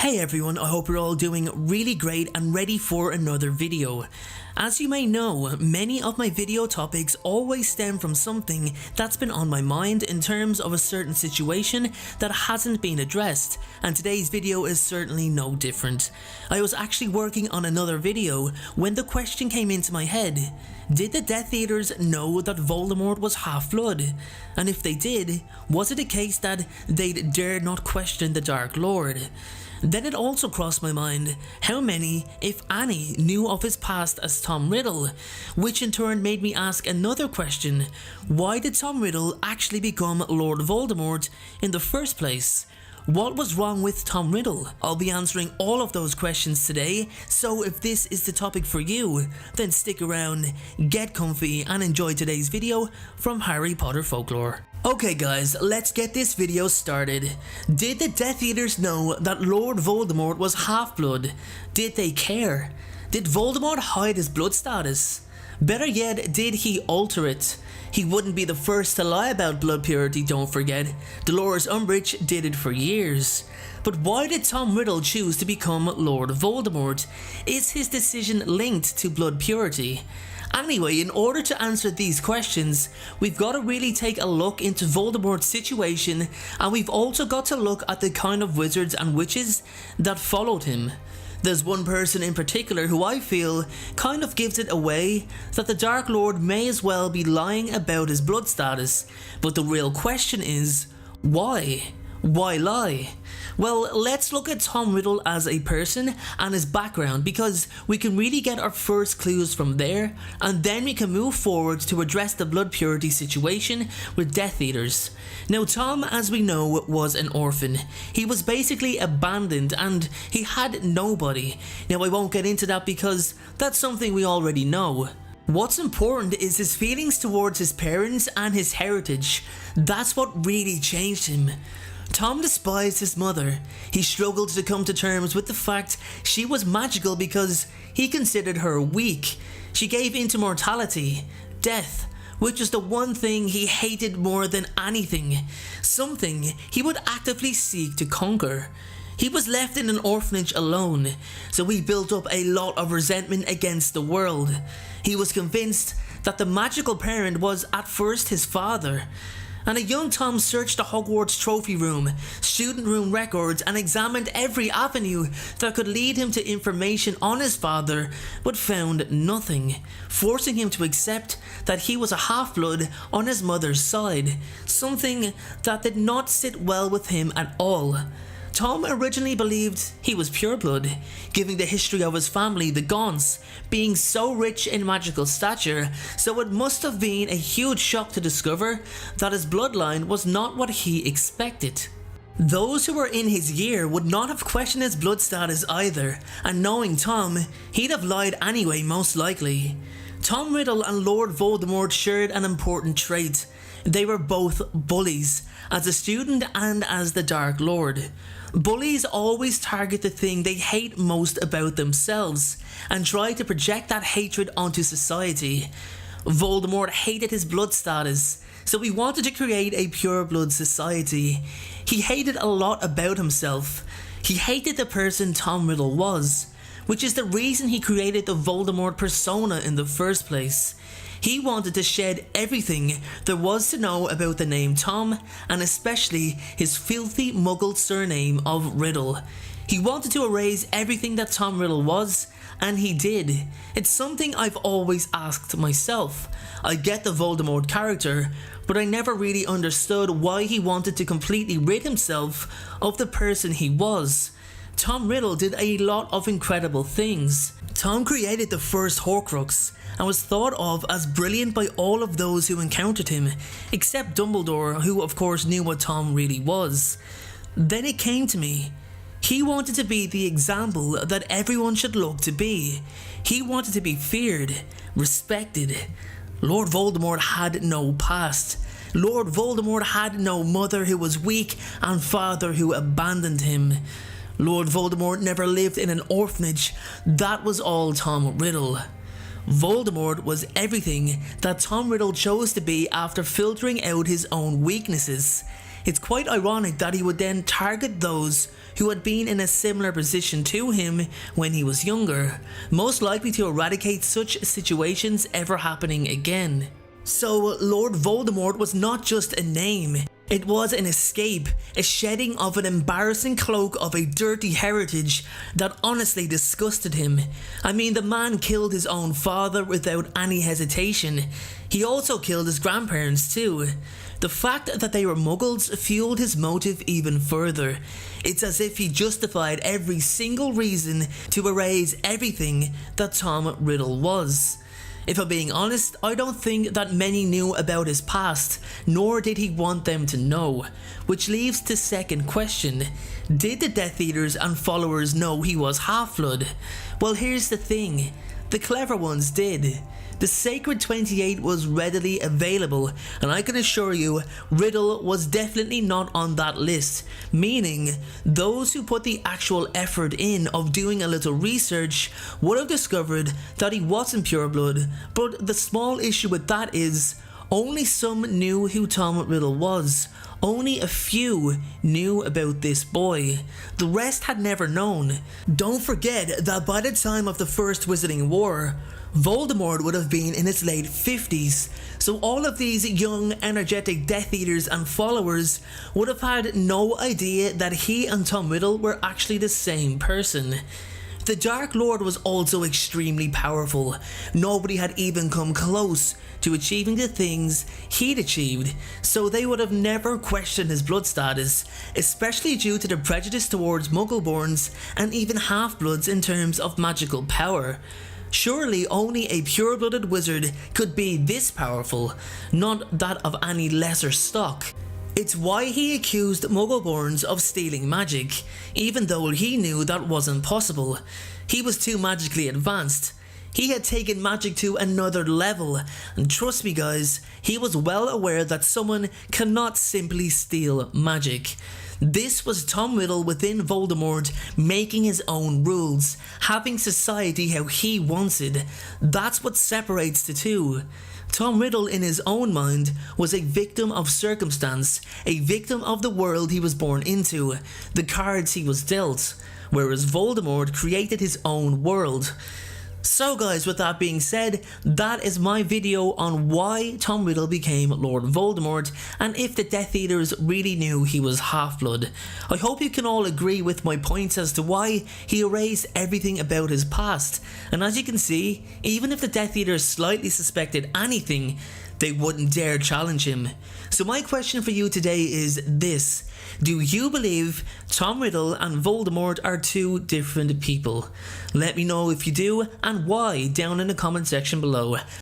Hey everyone, I hope you're all doing really great and ready for another video. As you may know, many of my video topics always stem from something that's been on my mind in terms of a certain situation that hasn't been addressed, and today's video is certainly no different. I was actually working on another video when the question came into my head: did the Death Eaters know that Voldemort was half-blood? And if they did, was it a case that they'd dare not question the Dark Lord? Then it also crossed my mind how many, if any, knew of his past as Tom Riddle, which in turn made me ask another question: why did Tom Riddle actually become Lord Voldemort in the first place? What was wrong with Tom Riddle? I'll be answering all of those questions today, so if this is the topic for you, then stick around, get comfy and enjoy today's video from Harry Potter Folklore. Okay guys, let's get this video started. Did the Death Eaters know that Lord Voldemort was half-blood? Did they care? Did Voldemort hide his blood status? Better yet, did he alter it? He wouldn't be the first to lie about blood purity, don't forget. Dolores Umbridge did it for years. But why did Tom Riddle choose to become Lord Voldemort? Is his decision linked to blood purity? Anyway, in order to answer these questions, we've got to really take a look into Voldemort's situation, and we've also got to look at the kind of wizards and witches that followed him. There's one person in particular who I feel kind of gives it away that the Dark Lord may as well be lying about his blood status, but the real question is, why? Why lie? Well, let's look at Tom Riddle as a person and his background, because we can really get our first clues from there, and then we can move forward to address the blood purity situation with Death Eaters. Now, Tom, as we know, was an orphan. He was basically abandoned and he had nobody. Now, I won't get into that because that's something we already know. What's important is his feelings towards his parents and his heritage. That's what really changed him. Tom despised his mother. He struggled to come to terms with the fact she was magical because he considered her weak. She gave into mortality, death, which is the one thing he hated more than anything, something he would actively seek to conquer. He was left in an orphanage alone, so he built up a lot of resentment against the world. He was convinced that the magical parent was at first his father. And a young Tom searched the Hogwarts trophy room, student room records, and examined every avenue that could lead him to information on his father, but found nothing, forcing him to accept that he was a half-blood on his mother's side, something that did not sit well with him at all. Tom originally believed he was pureblood, giving the history of his family, the Gaunts, being so rich in magical stature, so it must have been a huge shock to discover that his bloodline was not what he expected. Those who were in his year would not have questioned his blood status either, and knowing Tom, he'd have lied anyway most likely. Tom Riddle and Lord Voldemort shared an important trait. They were both bullies, as a student and as the Dark Lord. Bullies always target the thing they hate most about themselves, and try to project that hatred onto society. Voldemort hated his blood status, so he wanted to create a pure blood society. He hated a lot about himself. He hated the person Tom Riddle was, which is the reason he created the Voldemort persona in the first place. He wanted to shed everything there was to know about the name Tom, and especially his filthy muggled surname of Riddle. He wanted to erase everything that Tom Riddle was, and he did. It's something I've always asked myself. I get the Voldemort character, but I never really understood why he wanted to completely rid himself of the person he was. Tom Riddle did a lot of incredible things. Tom created the first Horcrux, and was thought of as brilliant by all of those who encountered him, except Dumbledore, who of course knew what Tom really was. Then it came to me. He wanted to be the example that everyone should look to be. He wanted to be feared, respected. Lord Voldemort had no past. Lord Voldemort had no mother who was weak and father who abandoned him. Lord Voldemort never lived in an orphanage. That was all Tom Riddle. Voldemort was everything that Tom Riddle chose to be after filtering out his own weaknesses. It's quite ironic that he would then target those who had been in a similar position to him when he was younger, most likely to eradicate such situations ever happening again. So Lord Voldemort was not just a name, it was an escape, a shedding of an embarrassing cloak of a dirty heritage that honestly disgusted him. I mean, the man killed his own father without any hesitation. He also killed his grandparents too. The fact that they were muggles fueled his motive even further. It's as if he justified every single reason to erase everything that Tom Riddle was. If I'm being honest, I don't think that many knew about his past, nor did he want them to know. Which leaves the second question: did the Death Eaters and followers know he was Half-Blood? Well, here's the thing, the clever ones did. The Sacred 28 was readily available, and I can assure you, Riddle was definitely not on that list, meaning those who put the actual effort in of doing a little research would have discovered that he wasn't pureblood, but the small issue with that is, only some knew who Tom Riddle was. Only a few knew about this boy. The rest had never known. Don't forget that by the time of the First Wizarding War, Voldemort would have been in his late 50s, so all of these young, energetic Death Eaters and followers would have had no idea that he and Tom Riddle were actually the same person. The Dark Lord was also extremely powerful. Nobody had even come close to achieving the things he'd achieved, so they would have never questioned his blood status, especially due to the prejudice towards Muggleborns and even Half-Bloods in terms of magical power. Surely only a pure-blooded wizard could be this powerful, not that of any lesser stock. It's why he accused Muggleborns of stealing magic, even though he knew that wasn't possible. He was too magically advanced. He had taken magic to another level, and trust me guys, he was well aware that someone cannot simply steal magic. This was Tom Riddle within Voldemort making his own rules, having society how he wanted. That's what separates the two. Tom Riddle in his own mind was a victim of circumstance, a victim of the world he was born into, the cards he was dealt, whereas Voldemort created his own world. So guys, with that being said, that is my video on why Tom Riddle became Lord Voldemort and if the Death Eaters really knew he was Half-Blood. I hope you can all agree with my points as to why he erased everything about his past, and as you can see, even if the Death Eaters slightly suspected anything, they wouldn't dare challenge him. So my question for you today is this: do you believe Tom Riddle and Voldemort are two different people? Let me know if you do and why down in the comment section below.